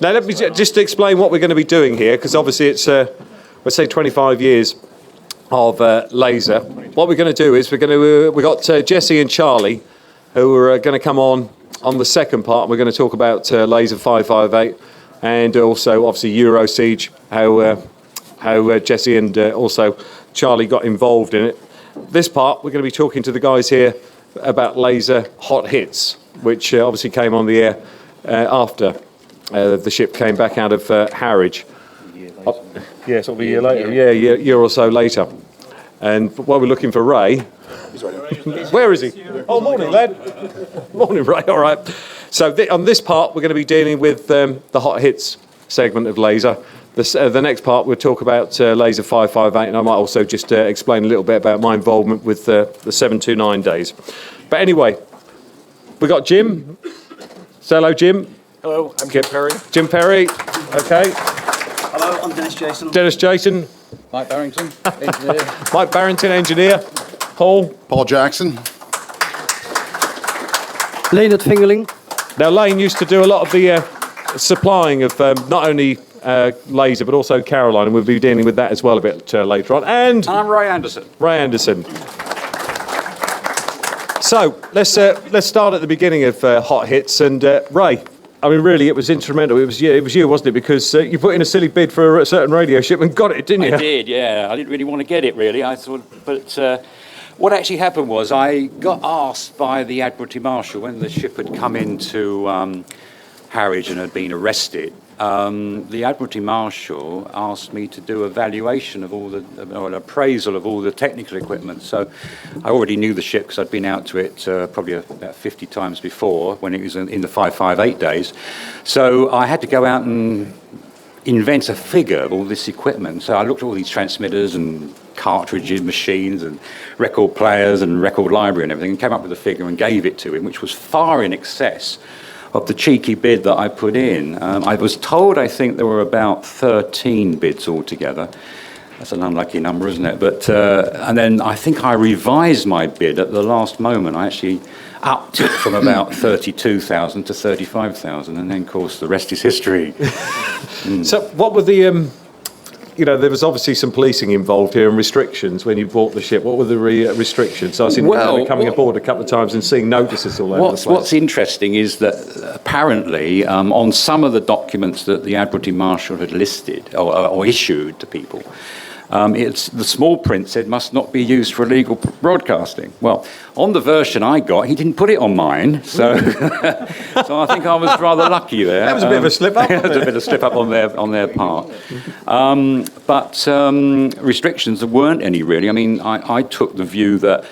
Now, let me just explain what we're going to be doing here, because obviously it's, let's say, 25 years of laser. What we're going to do is we've got Jesse and Charlie, who are going to come on the second part. We're going to talk about laser 558 and also obviously Euro Siege, how Jesse and also Charlie got involved in it. This part we're going to be talking to the guys here about laser hot hits, which obviously came on the air after the ship came back out of Harwich. Yes, it'll be a year later. Yeah, a year or so later. And while we're looking for Ray, where is he? Oh, morning, lad. Morning, Ray. All right. So on this part, we're going to be dealing with the hot hits segment of laser. The next part, we'll talk about laser 558, and I might also just explain a little bit about my involvement with the 729 days. But anyway, we got Jim. Say hello, Jim. Hello, I'm Jim Perry. Jim Perry. Okay. Hello, I'm Dennis Jason. Dennis Jason. Mike Barrington, engineer. Mike Barrington, engineer. Paul Jackson. Leendert, Vingerling. Now, Lane used to do a lot of the supplying of not only laser, but also Caroline, and we'll be dealing with that as well a bit later on. And I'm Ray Anderson. Ray Anderson. So let's start at the beginning of hot hits. And Ray, I mean, really, it was instrumental. It was you, wasn't it? Because you put in a silly bid for a certain radio ship and got it, didn't you? I did, yeah. I didn't really want to get it, really. I thought, but what actually happened was I got asked by the Admiralty Marshal when the ship had come into Harwich and had been arrested. The Admiralty Marshal asked me to do a valuation of all or an appraisal of all the technical equipment. So I already knew the ship because I'd been out to it probably about 50 times before when it was in the 558 days. So I had to go out and invent a figure of all this equipment. So I looked at all these transmitters and cartridges, machines and record players and record library and everything, and came up with a figure and gave it to him, which was far in excess of the cheeky bid that I put in. I was told, I think there were about 13 bids altogether. That's an unlucky number, isn't it? But and then I think I revised my bid at the last moment. I actually upped it from about 32,000 to 35,000, and then, of course, the rest is history. So what were the... there was obviously some policing involved here and restrictions when you bought the ship. What were the restrictions? So I seen coming aboard a couple of times and seeing notices all over the place. What's interesting is that apparently on some of the documents that the Admiralty Marshal had listed or issued to people, it's the small print said must not be used for illegal broadcasting. Well, on the version I got, he didn't put it on mine, so so I think I was rather lucky there. That was a bit of a slip up. It was a bit of a slip up on their part. But restrictions, there weren't any really. I mean, I took the view that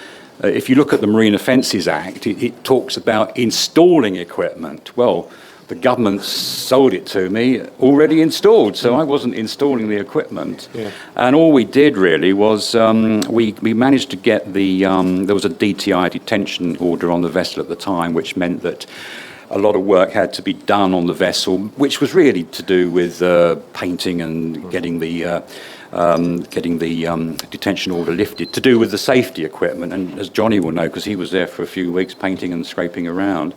if you look at the Marine Offences Act, it talks about installing equipment. Well, the government sold it to me already installed, so I wasn't installing the equipment. Yeah. And all we did really was we managed to get there was a DTI detention order on the vessel at the time, which meant that a lot of work had to be done on the vessel, which was really to do with painting and getting the detention order lifted, to do with the safety equipment. And as Johnny will know, because he was there for a few weeks painting and scraping around,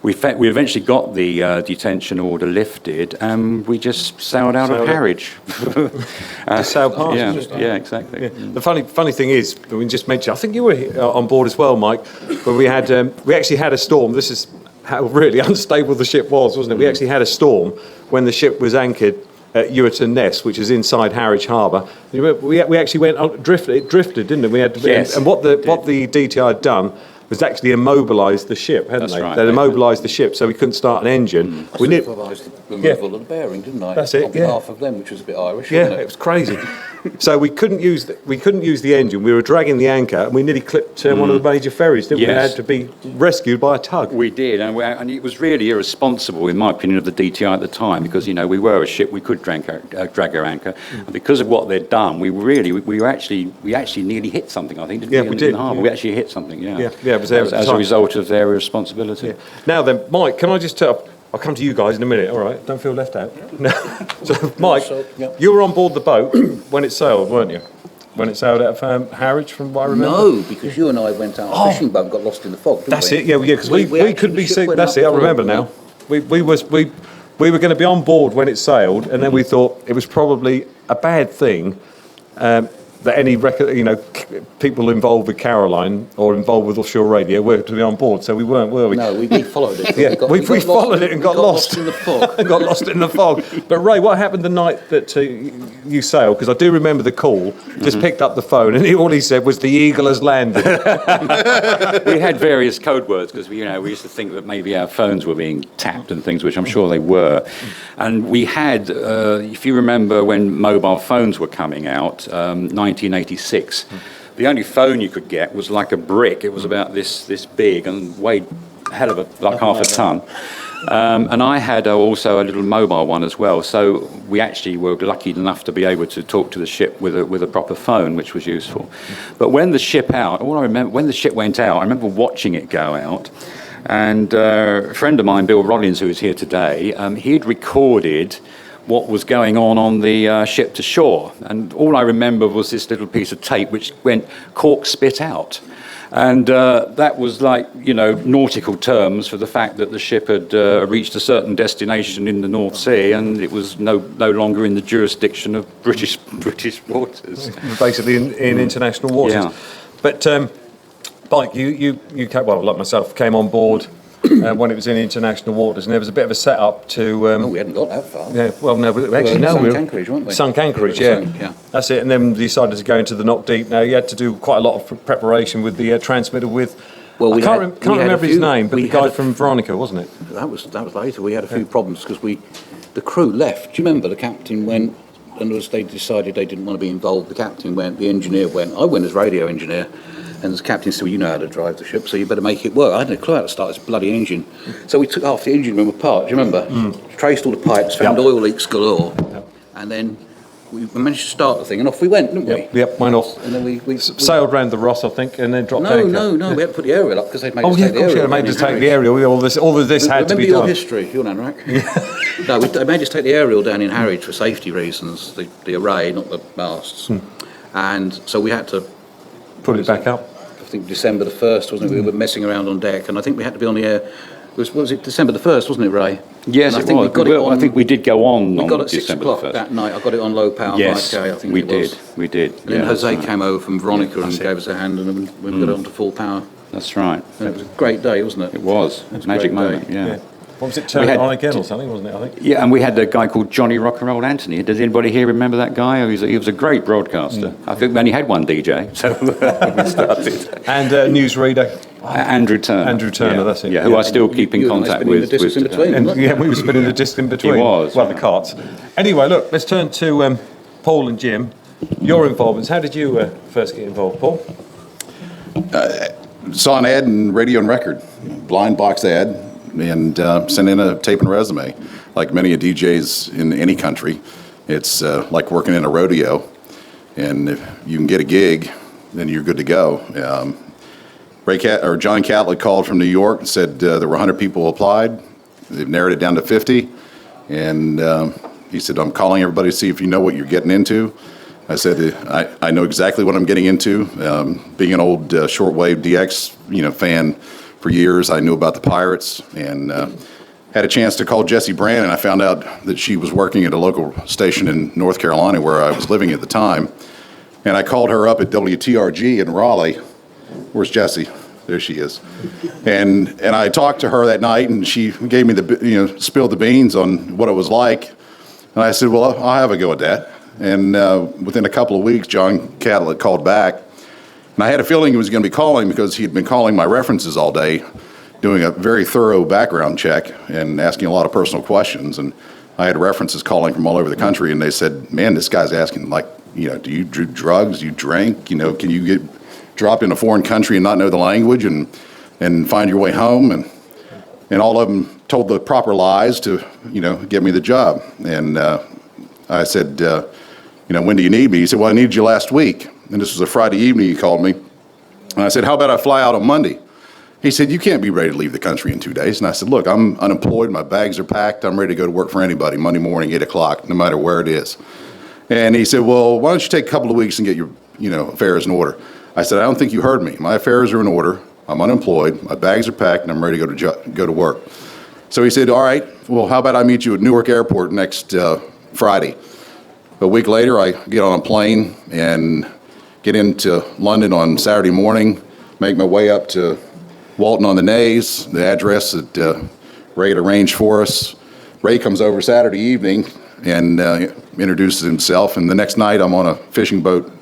we eventually got the detention order lifted, and we just sailed out of Harwich. Just sailed past. Yeah, exactly. Yeah. The funny thing is, we just mentioned, I think you were on board as well, Mike, but we actually had a storm. This is how really unstable the ship was, wasn't it? We actually had a storm when the ship was anchored at Ewerton Ness, which is inside Harwich Harbour. We actually went it drifted, didn't it? We had, yes, and what the DTI had done was actually immobilised the ship, hadn't they? Right. They'd immobilised the ship, so we couldn't start an engine. I supervised the removal of the bearing, didn't I? That's it. On behalf of them, which was a bit Irish. Yeah, wasn't it was crazy. So we couldn't use the engine. We were dragging the anchor, and we nearly clipped one of the major ferries, didn't we? We had to be rescued by a tug. We did, and it was really irresponsible, in my opinion, of the DTI at the time, because we were a ship, we could drag our anchor, and because of what they'd done, we actually nearly hit something. I think, didn't we? Yeah, we did. In the harbour, we actually hit something. Yeah, it was there as a result of their irresponsibility. Yeah. Now then, Mike, can I just tell? I'll come to you guys in a minute, all right? Don't feel left out. No. So, Mike, you were on board the boat when it sailed, weren't you? When it sailed out of Harwich, from what I remember? No, because you and I went out on a fishing boat and got lost in the fog, didn't That's we? it, yeah, because we couldn't be seen. That's it, I remember now. we were going to be on board when it sailed, and then we thought it was probably a bad thing that any people involved with Caroline or involved with offshore radio were to be on board. So we weren't, were we? No, we followed it. Yeah, we followed it and got lost in the fog. and got lost in the fog. But Ray, what happened the night that you sailed? Because I do remember the call. Just picked up the phone, and all he said was, "The Eagle has landed." We had various code words because we used to think that maybe our phones were being tapped and things, which I'm sure they were. And we had, if you remember when mobile phones were coming out, 1986. The only phone you could get was like a brick. It was about this big and weighed a hell of half a ton. And I had also a little mobile one as well. So we actually were lucky enough to be able to talk to the ship with a proper phone, which was useful. But when the ship when the ship went out, I remember watching it go out. And a friend of mine, Bill Rollins, who is here today, he'd recorded what was going on the ship to shore. And all I remember was this little piece of tape which went cork spit out. And that was like, nautical terms for the fact that the ship had reached a certain destination in the North Sea, and it was no longer in the jurisdiction of British waters. Basically in international waters. Yeah. But Mike, you like myself, came on board when it was in international waters, and there was a bit of a setup to. We hadn't got that far. Yeah, well, no, but actually, no, Sunk Anchorage, weren't we? Sunk Anchorage, Yeah. That's it. And then decided to go into the knock deep. Now you had to do quite a lot of preparation with the transmitter. I can't remember his name, but the guy from Veronica, wasn't it? That was later. We had a few problems because the crew left. Do you remember the captain went, and as they decided they didn't want to be involved, the captain went, the engineer went. I went as radio engineer. And the captain said, well, you know how to drive the ship, so you better make it work. I hadn't a clue how to start this bloody engine. So we took half the engine room apart, do you remember? Traced all the pipes, found oil leaks galore. And then we managed to start the thing, and off we went, didn't we? Yep, went off. And then we sailed round the Ross, I think, and then dropped anchor. No, we had to put the aerial up because they'd made us yeah, take the aerial. Yeah, made us take the aerial. All of this had to be done. Remember your history, you're an Anorak? No, they made us take the aerial down in Harwich for safety reasons, the array, not the masts. And so we had to put it back up. I think December the 1st, wasn't it? We were messing around on deck, and I think we had to be on the air. Was it December the 1st, wasn't it, Ray? Yes, and it was. I think we did go on. We got it at 6 December o'clock 1st. that night. I got it on low power, 5K, I think we it was. We did. And then Jose came over from Veronica and gave us a hand, and we got it onto full power. That's right. And it was a great day, wasn't it? It was. It was Magic a great moment, day. yeah. What was it, Turn It On Again or something, wasn't it, I think? Yeah, and we had a guy called Johnny Rock and Roll Anthony. Does anybody here remember that guy? He was a great broadcaster. I think we only had one DJ, so we started. And newsreader. Andrew Turner. That's it. Yeah, who I still keep in contact with. The discs in between, we were spinning the disc in between. He was. Well, the carts. Anyway, look, let's turn to Paul and Jim. Your involvements. How did you first get involved, Paul? Saw an ad in Radio and Record, blind box ad, and sent in a tape and resume. Like many of DJs in any country, it's like working in a rodeo, and if you can get a gig, then you're good to go. John Catlett called from New York and said there were 100 people applied. They've narrowed it down to 50, and he said, I'm calling everybody to see if you know what you're getting into. I said, I know exactly what I'm getting into. Being an old shortwave DX fan for years, I knew about the Pirates, and had a chance to call Jessie Brand, and I found out that she was working at a local station in North Carolina where I was living at the time. And I called her up at WTRG in Raleigh. Where's Jessie? There she is. And I talked to her that night, and she gave me spilled the beans on what it was like. And I said, well, I'll have a go at that. And within a couple of weeks, John Catlett called back. And I had a feeling he was going to be calling because he'd been calling my references all day, doing a very thorough background check and asking a lot of personal questions. And I had references calling from all over the country, and they said, man, this guy's asking, do you do drugs? Do you drink? Can you get dropped in a foreign country and not know the language and find your way home? And all of them told the proper lies to, get me the job. And I said, when do you need me? He said, well, I needed you last week. And this was a Friday evening he called me. And I said, how about I fly out on Monday? He said, you can't be ready to leave the country in 2 days. And I said, look, I'm unemployed. My bags are packed. I'm ready to go to work for anybody Monday morning, 8 o'clock, no matter where it is. And he said, well, why don't you take a couple of weeks and get your affairs in order? I said, I don't think you heard me. My affairs are in order. I'm unemployed. My bags are packed, and I'm ready to go to work. So he said, all right, well, how about I meet you at Newark Airport next Friday? A week later, I get on a plane and get into London on Saturday morning, make my way up to Walton on the Naze, the address that Ray had arranged for us. Ray comes over Saturday evening and introduces himself, and the next night I'm on a fishing boat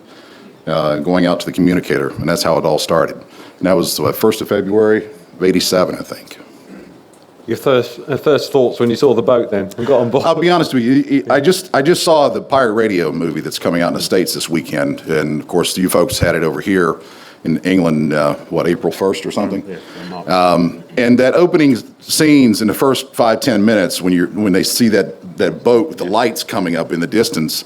going out to the communicator, and that's how it all started. And that was 1st of February of '87, I think. Your first thoughts when you saw the boat then and got on board? I'll be honest with you, I just saw the Pirate Radio movie that's coming out in the States this weekend, and of course you folks had it over here in England, April 1st or something? And that opening scenes in the first 5-10 minutes when they see that boat with the lights coming up in the distance,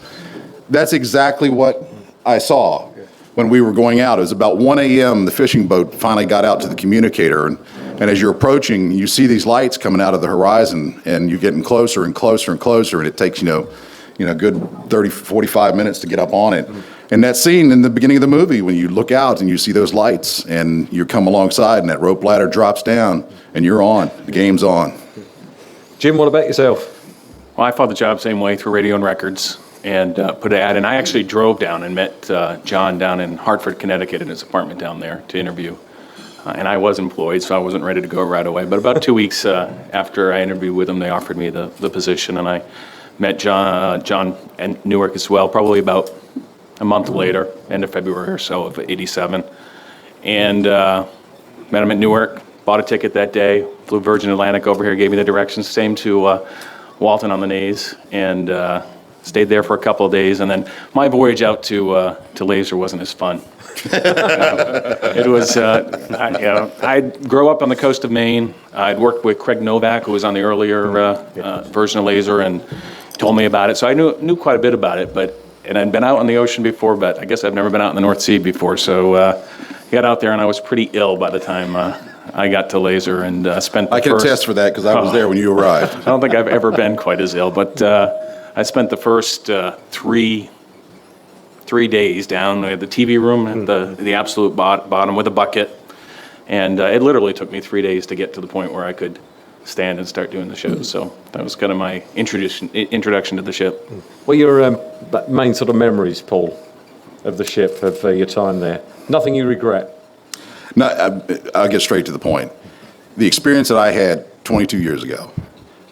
that's exactly what I saw when we were going out. It was about 1 a.m. the fishing boat finally got out to the communicator, and as you're approaching, you see these lights coming out of the horizon, and you're getting closer and closer and closer, and it takes, a good 30, 45 minutes to get up on it. And that scene in the beginning of the movie, when you look out and you see those lights, and you come alongside, and that rope ladder drops down, and you're on. The game's on. Jim, what about yourself? Well, I found the job same way through radio and records and put an ad in. I actually drove down and met John down in Hartford, Connecticut in his apartment down there to interview. And I was employed, so I wasn't ready to go right away. But about 2 weeks after I interviewed with them, they offered me the position, and I met John and Newark as well, probably about a month later, end of February or so of '87. And met him at Newark, bought a ticket that day, flew Virgin Atlantic over here, gave me the directions, same to Walton on the Naze, and stayed there for a couple of days. And then my voyage out to Laser wasn't as fun. It was, I grew up on the coast of Maine. I'd worked with Craig Novak, who was on the earlier version of Laser, and told me about it. So I knew quite a bit about it, and I'd been out on the ocean before, but I guess I've never been out in the North Sea before. So got out there, and I was pretty ill by the time I got to Laser, and spent the I can first... attest for that because I was there when you arrived. I don't think I've ever been quite as ill, but I spent the first three days down at the TV room at the absolute bottom with a bucket, and it literally took me 3 days to get to the point where I could stand and start doing the shows. So that was kind of my introduction to the ship. What are your main sort of memories, Paul, of the ship, of your time there? Nothing you regret? No, I'll get straight to the point. The experience that I had 22 years ago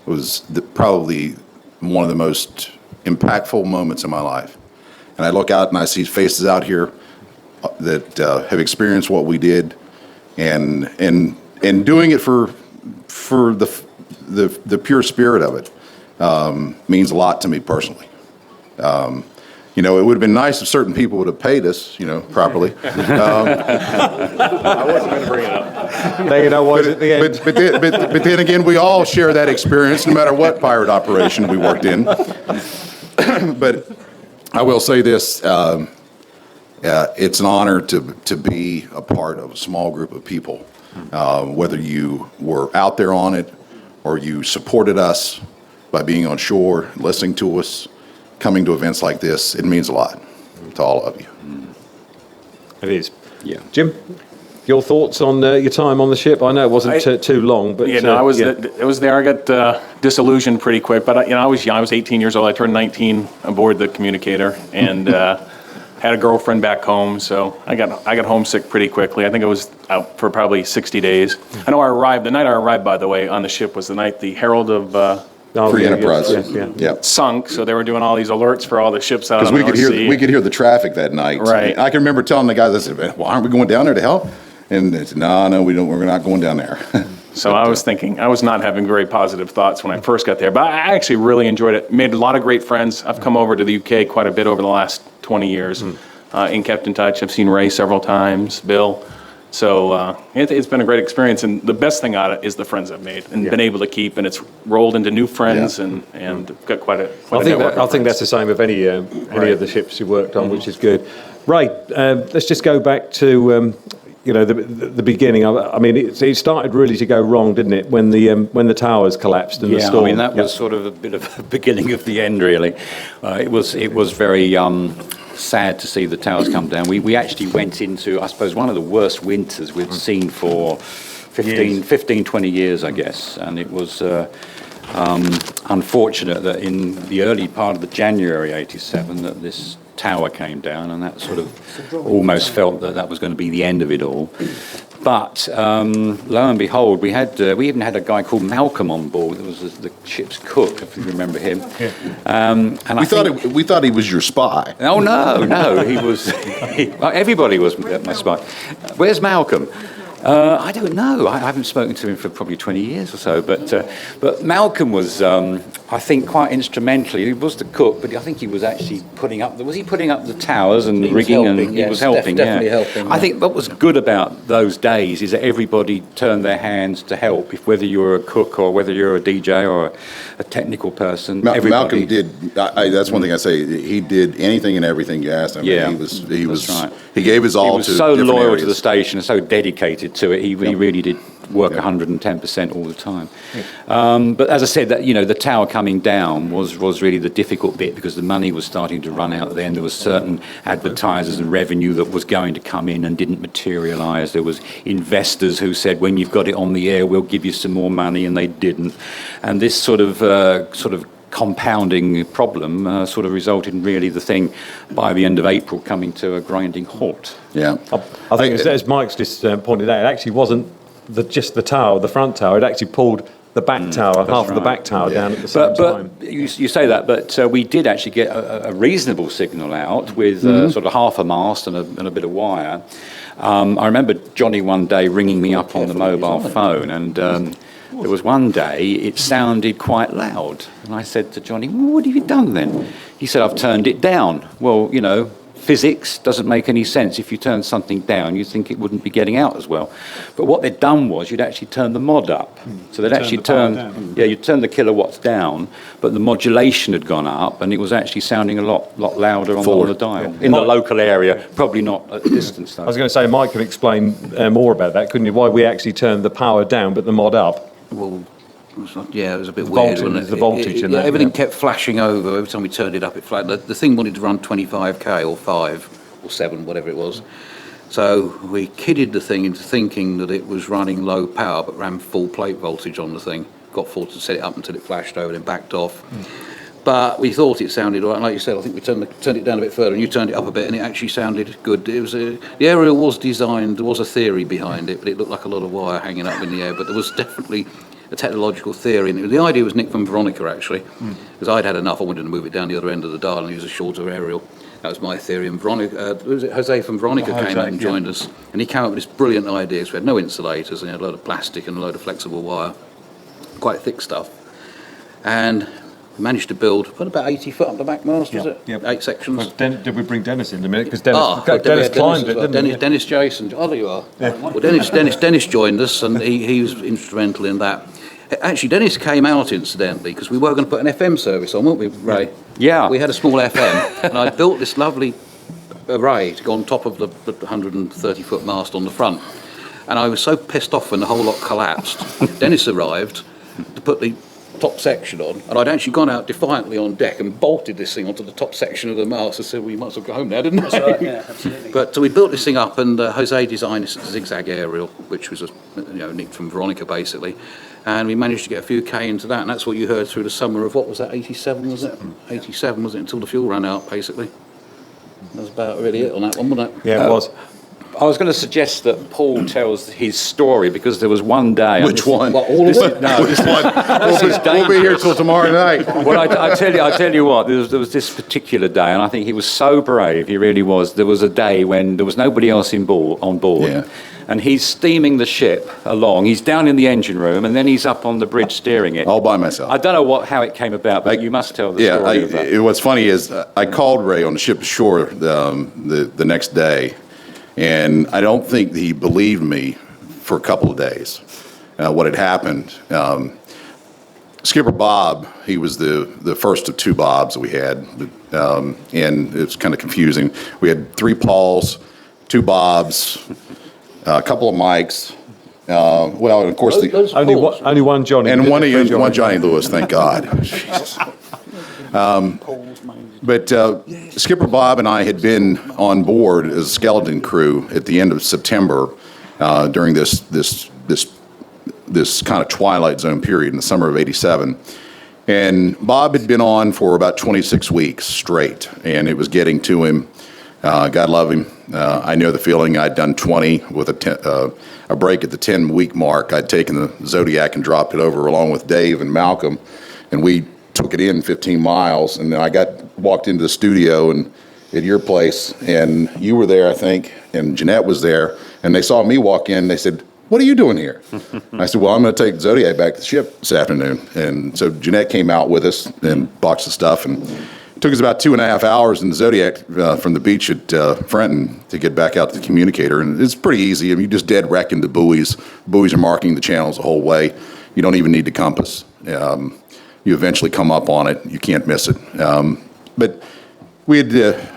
was probably one of the most impactful moments in my life. And I look out and I see faces out here that have experienced what we did, and doing it for the pure spirit of it means a lot to me personally. It would have been nice if certain people would have paid us, properly. I wasn't going to bring it up. There you know what at the end. But then again, we all share that experience, no matter what pirate operation we worked in. But I will say this: it's an honor to be a part of a small group of people, whether you were out there on it or you supported us by being on shore, listening to us, coming to events like this. It means a lot to all of you. It is. Yeah. Jim, your thoughts on your time on the ship? I know it wasn't too long, but I was there. I got disillusioned pretty quick, but I was young. I was 18 years old. I turned 19 aboard the communicator, and had a girlfriend back home, so I got homesick pretty quickly. I think I was out for probably 60 days. I know the night I arrived, by the way, on the ship was the night the Herald of Free Enterprise. Yeah. sunk, so they were doing all these alerts for all the ships out of the Because North Sea. we could hear the traffic that night. Right. I can remember telling the guys, I said, well, aren't we going down there to help? And they said, no, we don't. We're not going down there. So I was thinking, I was not having very positive thoughts when I first got there, but I actually really enjoyed it. Made a lot of great friends. I've come over to the UK quite a bit over the last 20 years and kept in touch. I've seen Ray several times, Bill. So it's been a great experience, and the best thing out of it is the friends I've made and been able to keep, and it's rolled into new friends and got quite a network. I think that's the same of any of the ships you worked on, which is good. Ray, let's just go back to the beginning. I mean, it started really to go wrong, didn't it, when the towers collapsed and the storm? I mean, that was sort of a bit of a beginning of the end, really. It was very sad to see the towers come down. We actually went into, I suppose, one of the worst winters we've seen for 15, 20 years, I guess. And it was unfortunate that in the early part of the January 87 that this tower came down, and that sort of almost felt that that was going to be the end of it all. But lo and behold, we even had a guy called Malcolm on board. That was the ship's cook, if you remember him. And We thought he was your spy. Oh no, he was. Everybody was my spy. Where's Malcolm? I don't know. I haven't spoken to him for probably 20 years or so. But Malcolm was, I think, quite instrumental. He was the cook, but I think he was actually putting up. Was he putting up the towers and rigging? He was helping. Definitely helping. I think what was good about those days is that everybody turned their hands to help. If whether you were a cook or whether you're a DJ or a technical person, everybody. Malcolm did. That's one thing I say. He did anything and everything you asked him. Yeah, he was. Right. He gave his all. He was to so different loyal areas. to the station and so dedicated to it. He really did work 110% all the time. But as I said, that the tower coming down was really the difficult bit, because the money was starting to run out then. There was certain advertisers and revenue that was going to come in and didn't materialise. There was investors who said, when you've got it on the air, we'll give you some more money, and they didn't. And this sort of compounding problem sort of resulted in really the thing by the end of April coming to a grinding halt. Yeah. I think, as Mike's just pointed out, it actually wasn't just the tower, the front tower. It actually pulled the back tower, half of the back tower down at the same time. But you say that, but we did actually get a reasonable signal out with sort of half a mast and a bit of wire. I remember Johnny one day ringing me up on the mobile phone, and there was one day it sounded quite loud. And I said to Johnny, well, what have you done then? He said, I've turned it down. Well, physics doesn't make any sense. If you turn something down, you'd think it wouldn't be getting out as well. But what they'd done was you'd actually turn the mod up. So they'd actually you'd turn the kilowatts down, but the modulation had gone up, and it was actually sounding a lot louder on the dial. In the local area, probably not at the distance though. I was going to say, Mike could explain more about that, couldn't you? Why we actually turned the power down but the mod up. Well, it was a bit weird, wasn't it? The voltage and that. Everything kept flashing over. Every time we turned it up, it flashed. The thing wanted to run 25k or 5 or 7, whatever it was. So we kidded the thing into thinking that it was running low power, but ran full plate voltage on the thing. Got forward to set it up until it flashed over, then backed off. But we thought it sounded all right. Like you said, I think we turned it down a bit further, and you turned it up a bit, and it actually sounded good. The aerial was designed. There was a theory behind it, but it looked like a lot of wire hanging up in the air. But there was definitely a technological theory, and the idea was Nick from Veronica, actually, because I'd had enough. I wanted to move it down the other end of the dial and use a shorter aerial. That was my theory. And Veronica, Jose from Veronica came out and joined us, and he came up with this brilliant idea. So we had no insulators, and he had a load of plastic and a load of flexible wire, quite thick stuff, and we managed to build about 80 foot up the back mast, was it? Yeah. 8 sections. Did we bring Dennis in a minute? Because Dennis climbed it, didn't he? Dennis Jason. Oh, there you are. Yeah. Well, Dennis joined us, and he was instrumental in that. Actually, Dennis came out incidentally because we were going to put an FM service on, weren't we, Ray? Yeah. We had a small FM, and I built this lovely array to go on top of the 130 foot mast on the front. And I was so pissed off when the whole lot collapsed. Dennis arrived to put the top section on, and I'd actually gone out defiantly on deck and bolted this thing onto the top section of the mast. I said, well, you might as well go home now, didn't I? That's right, yeah, absolutely. But we built this thing up, and Jose designed this zigzag aerial, which was Nick from Veronica, basically. And we managed to get a few K into that, and that's what you heard through the summer of, what was that, 87, was it? 87, was it, until the fuel ran out, basically. That was about really it on that one, wasn't it? Yeah, it was. I was going to suggest that Paul tells his story, because there was one day. Which one? What, all of it? No, Which one? this is We'll be here dangerous. till tomorrow night. Well, I tell you what. There was this particular day, and I think he was so brave. He really was. There was a day when there was nobody else on board, Yeah. and he's steaming the ship along. He's down in the engine room, and then he's up on the bridge steering it. All by myself. I don't know how it came about, but you must tell the story of that. What's funny is I called Ray on the ship ashore the next day, and I don't think he believed me for a couple of days. What had happened, Skipper Bob, he was the first of 2 Bobs that we had, and it was kind of confusing. We had 3 Pauls, 2 Bobs, a couple of Mikes. Well, and of course, Only one Johnny. and one Johnny. Johnny Lewis, thank God. Jesus. But Skipper Bob and I had been on board as a skeleton crew at the end of September during this this kind of twilight zone period in the summer of '87. And Bob had been on for about 26 weeks straight, and it was getting to him. God love him. I know the feeling. I'd done 20 with a break at the 10-week mark. I'd taken the Zodiac and dropped it over along with Dave and Malcolm, and we took it in 15 miles. And then I walked into the studio and at your place, and you were there, I think, and Jeanette was there, and they saw me walk in. They said, "What are you doing here?" I said, "Well, I'm going to take Zodiac back to the ship this afternoon." And so Jeanette came out with us and boxed the stuff, and it took us about 2.5 hours in the Zodiac from the beach at Frenton to get back out to the communicator. And it's pretty easy. I mean, you just dead reckon the buoys. Buoys are marking the channels the whole way. You don't even need the compass. You eventually come up on it. You can't miss it. But we had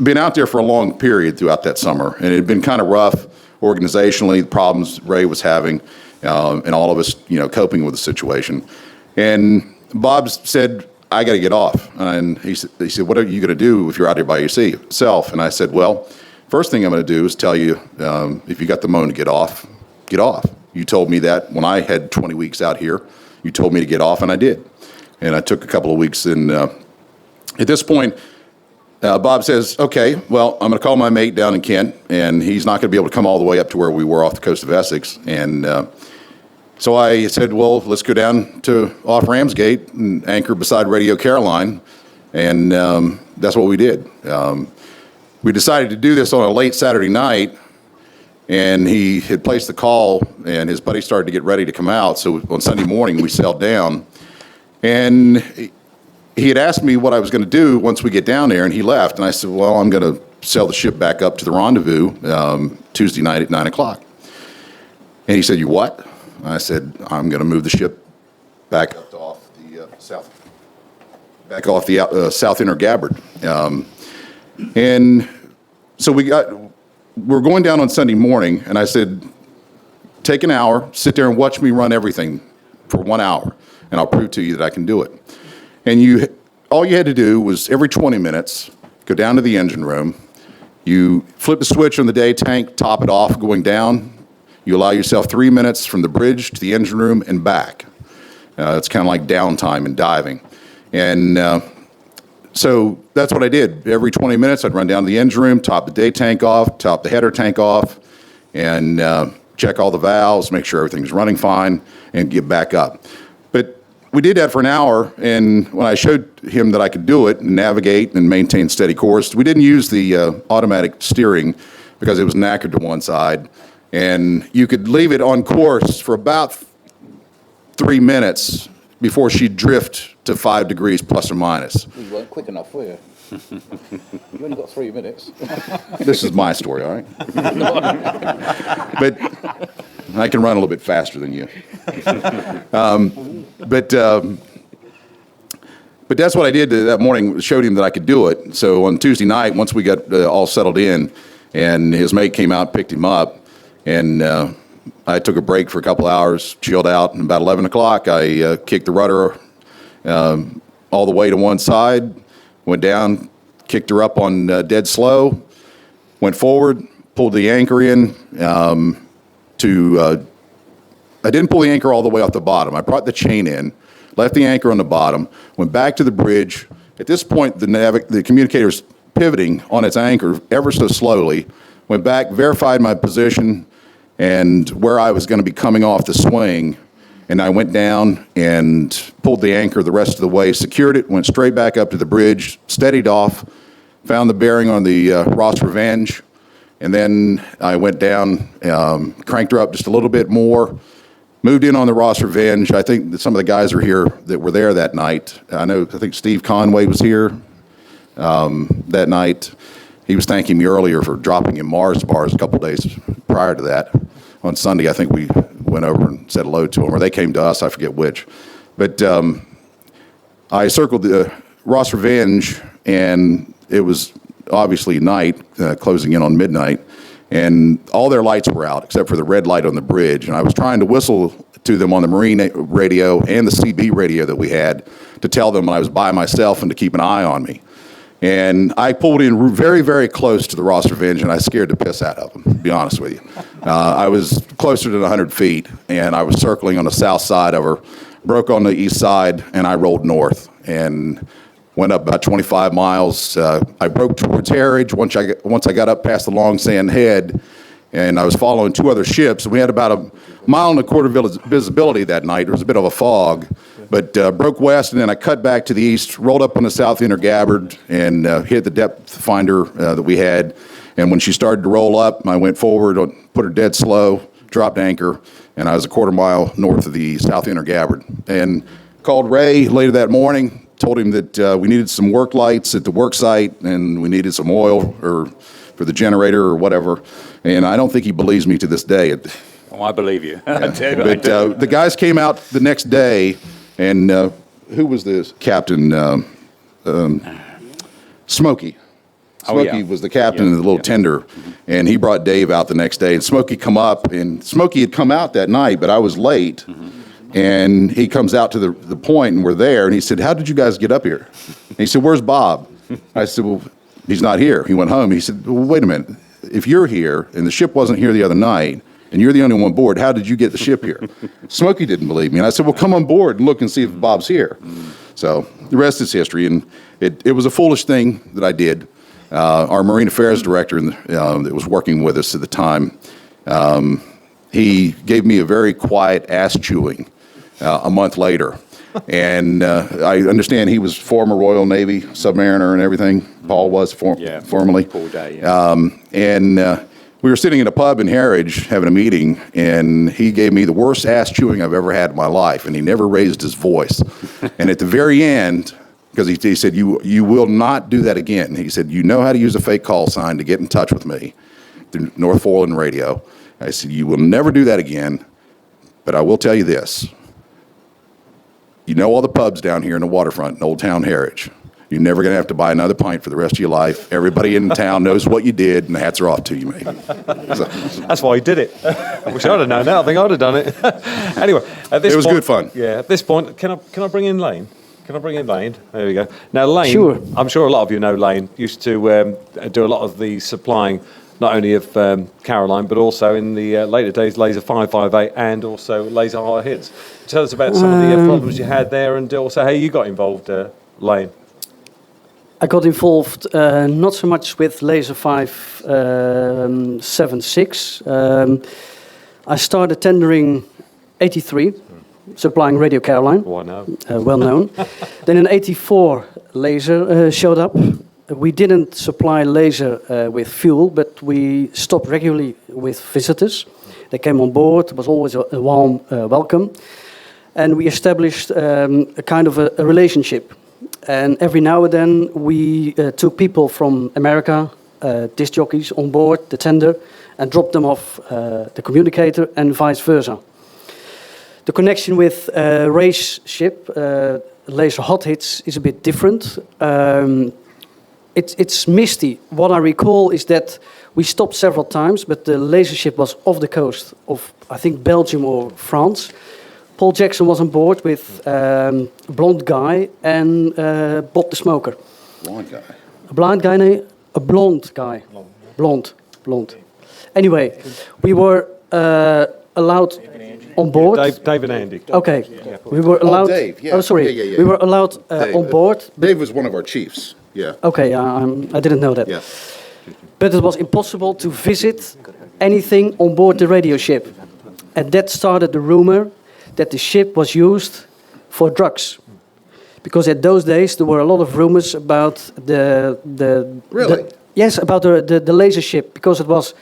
been out there for a long period throughout that summer, and it had been kind of rough organizationally, the problems Ray was having, and all of us, coping with the situation. And Bob said, "I got to get off." And he said, "What are you going to do if you're out here by yourself?" And I said, "Well, first thing I'm going to do is tell you, if you got the moan to get off, get off. You told me that when I had 20 weeks out here. You told me to get off, and I did." And I took a couple of weeks, and at this point, Bob says, "Okay, well, I'm going to call my mate down in Kent, and he's not going to be able to come all the way up to where we were off the coast of Essex." And so I said, "Well, let's go down to off Ramsgate and anchor beside Radio Caroline." And that's what we did. We decided to do this on a late Saturday night, and he had placed the call, and his buddy started to get ready to come out. So on Sunday morning, we sailed down, and he had asked me what I was going to do once we get down there, and he left. And I said, "Well, I'm going to sail the ship back up to the rendezvous Tuesday night at 9 o'clock. And he said, "You what?" I said, "I'm going to move the ship back up to off the south inner Gabbard." And so we're going down on Sunday morning, and I said, "Take an hour, sit there and watch me run everything for 1 hour, and I'll prove to you that I can do it." And all you had to do was every 20 minutes, go down to the engine room, you flip the switch on the day tank, top it off going down, you allow yourself 3 minutes from the bridge to the engine room and back. It's kind of like downtime in diving. And so that's what I did. Every 20 minutes, I'd run down to the engine room, top the day tank off, top the header tank off, and check all the valves, make sure everything's running fine, and get back up. But we did that for an hour, and when I showed him that I could do it and navigate and maintain steady course, we didn't use the automatic steering because it was knackered to one side, and you could leave it on course for about 3 minutes before she'd drift to 5 degrees plus or minus. You weren't quick enough, were you? You only got 3 minutes. This is my story, all right? But I can run a little bit faster than you. But that's what I did that morning, showed him that I could do it. So on Tuesday night, once we got all settled in, and his mate came out, picked him up, and I took a break for a couple hours, chilled out, and about 11 o'clock, I kicked the rudder all the way to one side, went down, kicked her up on dead slow, went forward, pulled the anchor in I didn't pull the anchor all the way off the bottom. I brought the chain in, left the anchor on the bottom, went back to the bridge. At this point, the communicator's pivoting on its anchor ever so slowly, went back, verified my position and where I was going to be coming off the swing, and I went down and pulled the anchor the rest of the way, secured it, went straight back up to the bridge, steadied off, found the bearing on the Ross Revenge, and then I went down, cranked her up just a little bit more, moved in on the Ross Revenge. I think that some of the guys are here that were there that night. I think Steve Conway was here that night. He was thanking me earlier for dropping him Mars bars a couple days prior to that. On Sunday, I think we went over and said hello to him, or they came to us, I forget which. But I circled the Ross Revenge, and it was obviously night, closing in on midnight, and all their lights were out except for the red light on the bridge. And I was trying to whistle to them on the marine radio and the CB radio that we had to tell them I was by myself and to keep an eye on me. And I pulled in very, very close to the Ross Revenge, and I scared the piss out of them, to be honest with you. I was closer than 100 feet, and I was circling on the south side of her, broke on the east side, and I rolled north and went up about 25 miles. I broke towards Harwich once I got up past the Long Sand Head, and I was following two other ships, and we had about a mile and a quarter visibility that night. There was a bit of a fog, but broke west, and then I cut back to the east, rolled up on the south inner gabbard, and hit the depth finder that we had. And when she started to roll up, I went forward, put her dead slow, dropped anchor, and I was a quarter mile north of the south inner gabbard. And called Ray later that morning, told him that we needed some work lights at the work site, and we needed some oil for the generator or whatever. And I don't think he believes me to this day. Oh, I believe you. But the guys came out the next day, and who was the captain? Smokey. Smokey was the captain of the little tender, and he brought Dave out the next day. And Smokey come up, and Smokey had come out that night, but I was late. And he comes out to the point, and we're there, and he said, "How did you guys get up here?" And he said, "Where's Bob?" I said, "Well, he's not here. He went home." He said, "Well, wait a minute. If you're here, and the ship wasn't here the other night, and you're the only one aboard, how did you get the ship here?" Smokey didn't believe me. And I said, "Well, come on board and look and see if Bob's here." So the rest is history. And it was a foolish thing that I did. Our Marine Affairs director that was working with us at the time, he gave me a very quiet ass-chewing a month later. And I understand he was former Royal Navy submariner and everything. Paul was formerly. Paul Day, yeah. And we were sitting in a pub in Harwich having a meeting, and he gave me the worst ass chewing I've ever had in my life, and he never raised his voice. And at the very end, because he said, you will not do that again. He said, "You know how to use a fake call sign to get in touch with me through North Foreland Radio." I said, "You will never do that again, but I will tell you this. You know all the pubs down here in the waterfront in Old Town Harwich. You're never going to have to buy another pint for the rest of your life. Everybody in town knows what you did, and the hats are off to you, mate." That's why he did it. I wish I'd have known that. I think I'd have done it. Anyway, at this It was point, good fun. Yeah, at this point, can I bring in Lane? Can I bring in Lane? There we go. Now, Lane, Sure. I'm sure a lot of you know Lane, used to do a lot of the supplying, not only of Caroline, but also in the later days, Laser 558 and also Laser High Hits. Tell us about some of the problems you had there and also how you got involved, Lane. I got involved not so much with Laser 576. I started tendering 83, supplying Radio Caroline. Why no? Well known. Then in 84, Laser showed up. We didn't supply Laser with fuel, but we stopped regularly with visitors. They came on board. It was always a warm welcome. And we established a kind of a relationship. And every now and then we took people from America, disc jockeys, on board the tender and dropped them off the communicator and vice versa. The connection with Ray's ship, Laser Hot Hits, is a bit different. It's misty. What I recall is that we stopped several times, but the laser ship was off the coast of, I think, Belgium or France. Paul Jackson was on board with a blonde guy and Bob the Smoker. Blonde guy. A blind guy, no, a blonde guy. Blonde. Anyway, we were allowed on board. Dave and Andy. Okay, we were allowed. Dave, yeah. Oh, sorry, Yeah. we were allowed on board. Dave was one of our chiefs. Yeah. Okay, I didn't know that. Yeah. But it was impossible to visit anything on board the radio ship, and that started the rumor that the ship was used for drugs. Because at those days there were a lot of rumors about the Really? yes, about the laser ship, because it was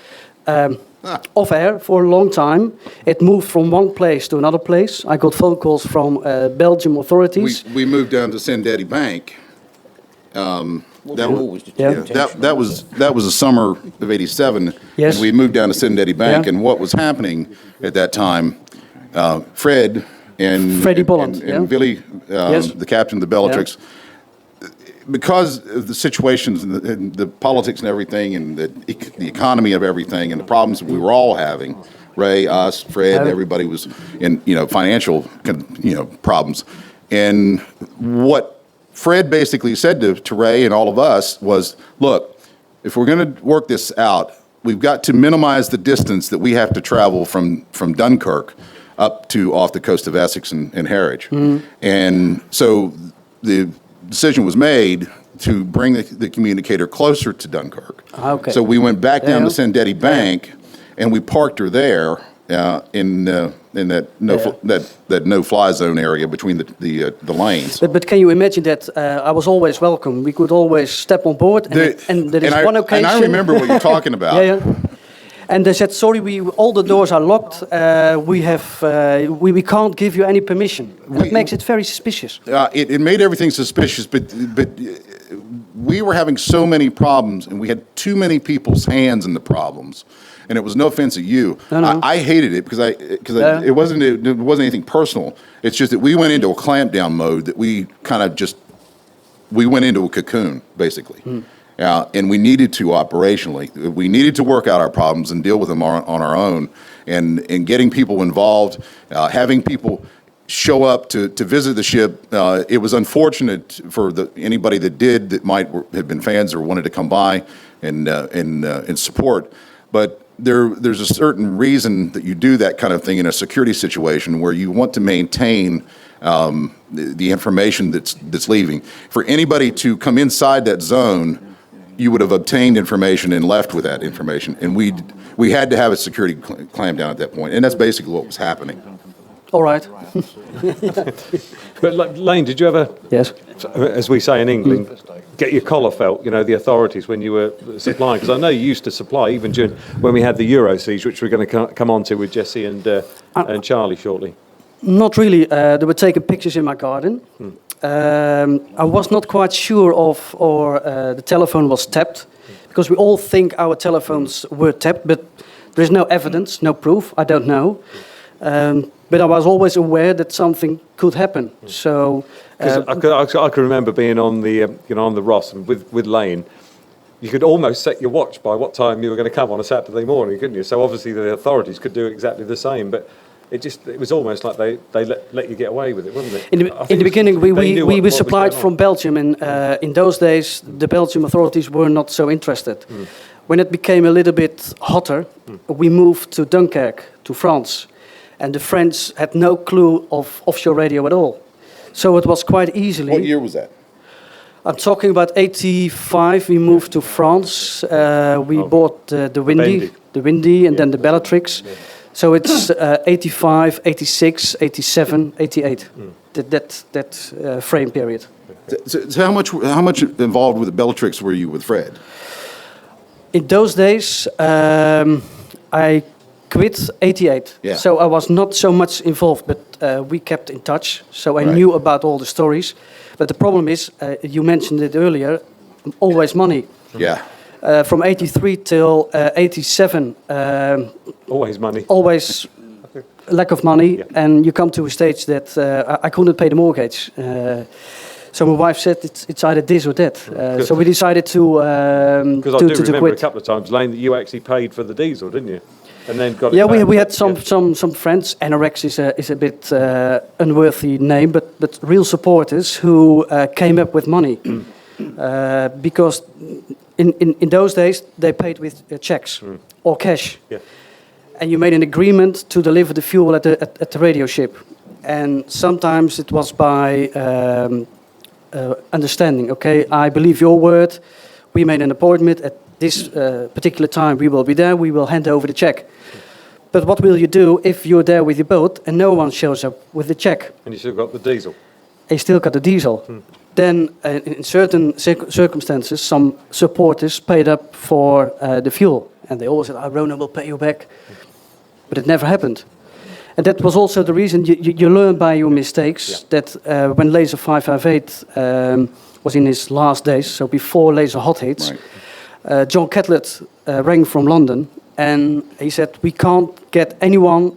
off air for a long time. It moved from one place to another place. I got phone calls from Belgium authorities. We moved down to Sandetty Bank. That was the summer of '87. Yes. And we moved down to Sandetty Bank, Yeah. and what was happening at that time? Fred and Freddie Bolland, and Billy, Yes. the captain of the Bellatrix, because of the situations and the politics and everything, and the economy of everything, and the problems that we were all having. Ray, us, Fred, everybody was in financial problems, and what Fred basically said to Ray and all of us was, look, if we're going to work this out, we've got to minimize the distance that we have to travel from Dunkirk up to off the coast of Essex and Harwich. And so the decision was made to bring the communicator closer to Dunkirk. Okay. So we went back down Yeah. to Sandetti Bank, and we parked her there in that no-fly zone area between the lanes. But can you imagine that I was always welcome? We could always step on board, and there is one occasion. And I remember what you're talking about. Yeah. And they said, sorry, all the doors are locked. We can't give you any permission. That makes it very suspicious. It made everything suspicious, but we were having so many problems, and we had too many people's hands in the problems. And it was no offense at you. No. I hated it because it wasn't anything personal. It's just that we went into a clampdown mode that we kind of we went into a cocoon basically. And we needed to operationally. We needed to work out our problems and deal with them on our own. And getting people involved, having people show up to visit the ship. It was unfortunate for anybody that might have been fans or wanted to come by and support. But there's a certain reason that you do that kind of thing in a security situation where you want to maintain the information that's leaving. For anybody to come inside that zone, you would have obtained information and left with that information. And we had to have a security clamp down at that point. And that's basically what was happening. All right. But Lane, did you ever, Yes. as we say in England, get your collar felt, the authorities when you were supplying? Because I know you used to supply even when we had the Euro siege, which we're going to come on to with Jesse and Charlie shortly. Not really. They were taking pictures in my garden. I was not quite sure or the telephone was tapped, because we all think our telephones were tapped, but there is no evidence, no proof. I don't know. But I was always aware that something could happen. So I can remember being on the on the Ross and with Lane. You could almost set your watch by what time you were going to come on a Saturday morning, couldn't you? So obviously the authorities could do exactly the same, but it was almost like they let you get away with it, wasn't it? in the beginning, we were supplied from Belgium, and in those days the Belgian authorities were not so interested. When it became a little bit hotter, we moved to Dunkirk, to France, and the French had no clue of offshore radio at all. So it was quite easily. What year was that? I'm talking about 85. We moved to France. We bought the Windy, and then the Bellatrix. Yeah. So it's 85, 86, 87, 88. That frame period. So how much involved with the Bellatrix were you with Fred? In those days, I quit 88. Yeah. So I was not so much involved, but we kept in touch. So I knew about all the stories. But the problem is, you mentioned it earlier, always money. Yeah. From 83 till 87. Always money. Always lack of money. Yeah. And you come to a stage that I couldn't pay the mortgage. So my wife said it's either this or that. So we decided to quit. Because I do remember a couple of times, Lane, that you actually paid for the diesel, didn't you? And then got it back. we had some friends. Anorex is a bit unworthy name, but real supporters who came up with money. Because in those days they paid with checks or cash. Yeah. And you made an agreement to deliver the fuel at the radio ship. And sometimes it was by understanding. Okay, I believe your word. We made an appointment at this particular time. We will be there. We will hand over the check. But what will you do if you're there with your boat and no one shows up with the check? And you still got the diesel. You still got the diesel. Then, in certain circumstances, some supporters paid up for the fuel. And they always said, Rona will pay you back. But it never happened. And that was also the reason you learn by your mistakes. Yeah. That when Laser 558 was in his last days, so before Laser Hot Hits, John Catlett rang from London. And he said, we can't get anyone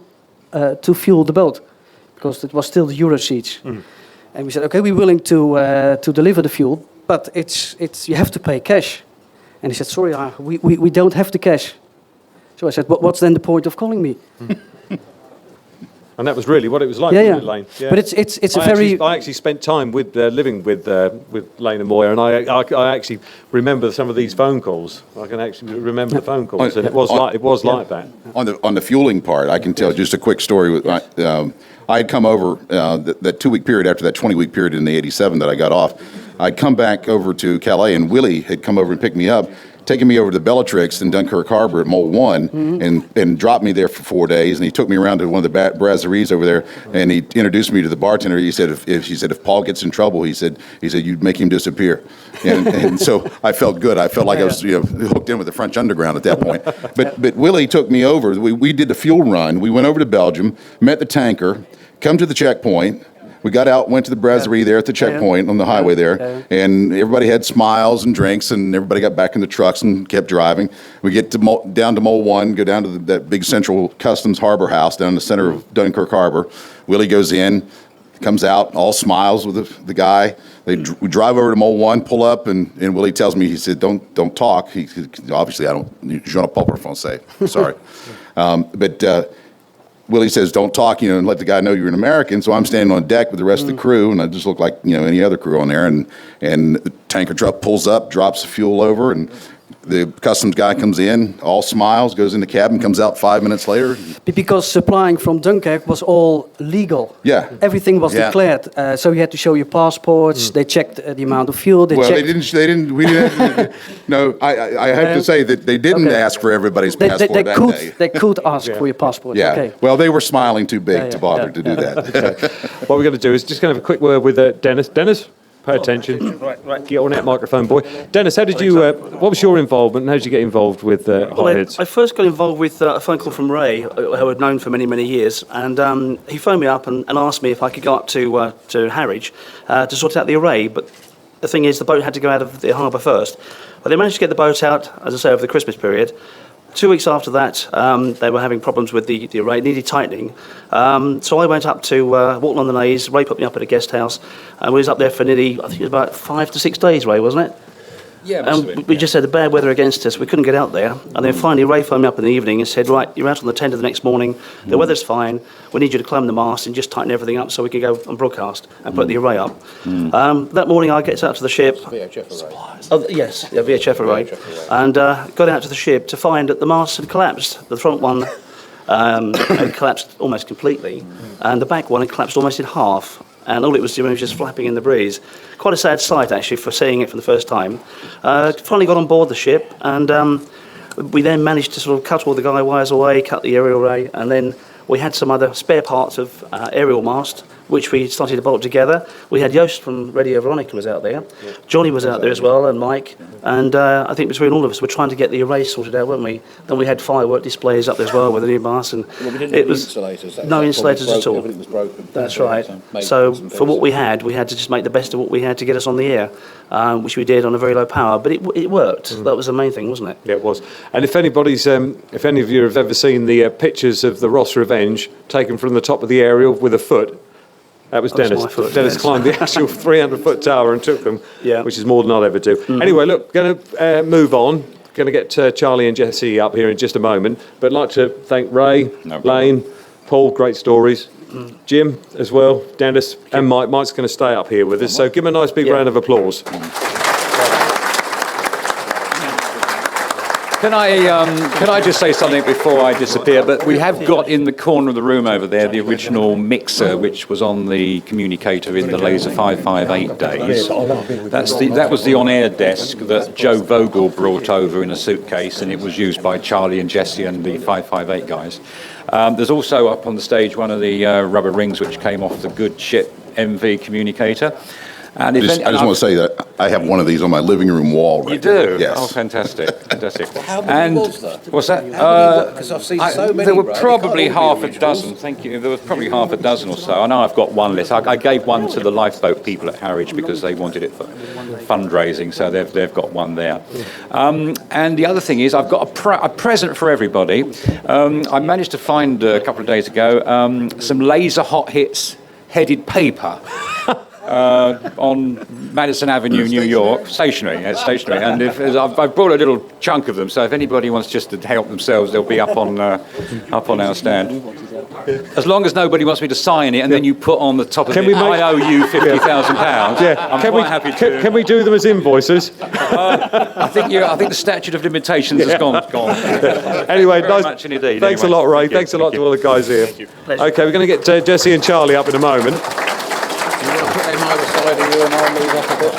to fuel the boat. Because it was still the Euro siege. And we said, okay, we're willing to deliver the fuel, but you have to pay cash. And he said, sorry, we don't have the cash. So I said, what's then the point of calling me? And that was really what it was like, Yeah, wasn't yeah. it, Lane? Yeah. But it's a very... I actually spent time with living with Lane and Moyer, and I actually remember some of these phone calls. I can actually remember the phone calls, and it was like that. On the fueling part, I can tell just a quick story. With I had come over that 2-week period after that 20-week period in the '87 that I got off. I'd come back over to Calais, and Willie had come over and picked me up, taking me over to Bellatrix in Dunkirk Harbor at Mole 1 and dropped me there for 4 days. And he took me around to one of the brasseries over there, and he introduced me to the bartender. He said, if Paul gets in trouble, he said you'd make him disappear. And so I felt good. I felt like I was hooked in with the French underground at that point. But Willie took me over. We did the fuel run. We went over to Belgium, met the tanker, come to the checkpoint. We got out, went to the brasserie there at the checkpoint on the highway there, and everybody had smiles and drinks, and everybody got back in the trucks and kept driving. We get down to Mole 1, go down to that big central customs harbor house down in the center of Dunkirk Harbor. Willie goes in, comes out, all smiles with the guy. We drive over to Mole 1, pull up, and Willie tells me, he said, don't talk. He obviously, I don't, je ne parle pas français, sorry. But Willie says, don't talk, and let the guy know you're an American. So I'm standing on deck with the rest of the crew, and I just look like, any other crew on there. And the tanker truck pulls up, drops the fuel over, and the customs guy comes in, all smiles, goes in the cabin, comes out 5 minutes later. Because supplying from Dunkirk was all legal. Yeah. Everything was declared. So you had to show your passports. They checked the amount of fuel. They didn't. We didn't. No, I have to say that they didn't ask for everybody's passport that day. They could ask for your passport. Yeah. Okay. Well, they were smiling too big to bother to do that. What we're going to do is just going to have a quick word with Dennis. Dennis? Pay attention. Right. Get on that microphone, boy. Dennis, how did you? What was your involvement? And how did you get involved with Hotheads? I first got involved with a phone call from Ray, who I'd known for many, many years, and he phoned me up and asked me if I could go up to Harwich to sort out the array. But the thing is, the boat had to go out of the harbour first. But they managed to get the boat out, as I say, over the Christmas period. 2 weeks after that, they were having problems with the array, it needed tightening. So I went up to Walton-on-the-Naze. Ray put me up at a guest house, and we was up there for nearly, I think it was about 5 to 6 days, Ray, wasn't it? Yeah, we just had the bad weather against us. We couldn't get out there. And then finally Ray phoned me up in the evening and said, right, you're out on the tender the next morning. The weather's fine. We need you to climb the mast and just tighten everything up so we can go and broadcast and put the array up. That morning I get out to the ship. VHF array. Oh, yes, yeah, VHF array. And got out to the ship to find that the mast had collapsed. The front one had collapsed almost completely. And the back one had collapsed almost in half. And all it was doing was just flapping in the breeze. Quite a sad sight, actually, for seeing it for the first time. Finally got on board the ship, and we then managed to sort of cut all the guy wires away, cut the aerial array, and then we had some other spare parts of aerial mast, which we started to bolt together. We had Joost from Radio Veronica was out there. Yeah. Johnny was out there as well, and Mike. And I think between all of us, we're trying to get the array sorted out, weren't we? Then we had firework displays up there as well with the new mast. And we didn't have insulators. No insulators at all. Everything was broken. That's right. So for what we had to just make the best of what we had to get us on the air, which we did on a very low power. But it worked. That was the main thing, wasn't it? Yeah, it was. And if if any of you have ever seen the pictures of the Ross Revenge taken from the top of the aerial with a foot, that was Dennis. Dennis climbed the actual 300-foot tower and took them, which is more than I'll ever do. Anyway, look, going to move on. Going to get Charlie and Jesse up here in just a moment. But I'd like to thank Ray, Lane, Paul, great stories. Jim as well, Dennis, and Mike. Mike's going to stay up here with us. So give him a nice big round of applause. Can I just say something before I disappear? But we have got in the corner of the room over there the original mixer, which was on the communicator in the Laser 558 days. That was the on-air desk that Joe Vogel brought over in a suitcase, and it was used by Charlie and Jesse and the 558 guys. There's also up on the stage one of the rubber rings which came off the good ship MV communicator. And I just want to say that I have one of these on my living room wall right You do? Yes. Oh, fantastic. How many was there? What's that? Because I've seen so many. There were Brad. probably You can't all half be a originals. dozen. Thank you. There was probably half a dozen or so. I know I've got one list. I gave one to the lifeboat people at Harwich because they wanted it for fundraising, so they've got one there. And the other thing is I've got a present for everybody. I managed to find a couple of days ago some laser hot hits headed paper. on Madison Avenue, New York, stationary. And I've brought a little chunk of them, so if anybody wants just to help themselves, they'll be up on our stand. As long as nobody wants me to sign it, and then you put on the top of it, I owe you £50,000. Yeah. I'm quite happy to. Can we do them as invoices? I think the statute of limitations has gone. Anyway, Very much indeed. Thanks a lot, Ray. Thanks a lot to all the guys here. Okay, we're going to get Jesse and Charlie up in a moment. You want to put them either side of you and I'll move up a bit?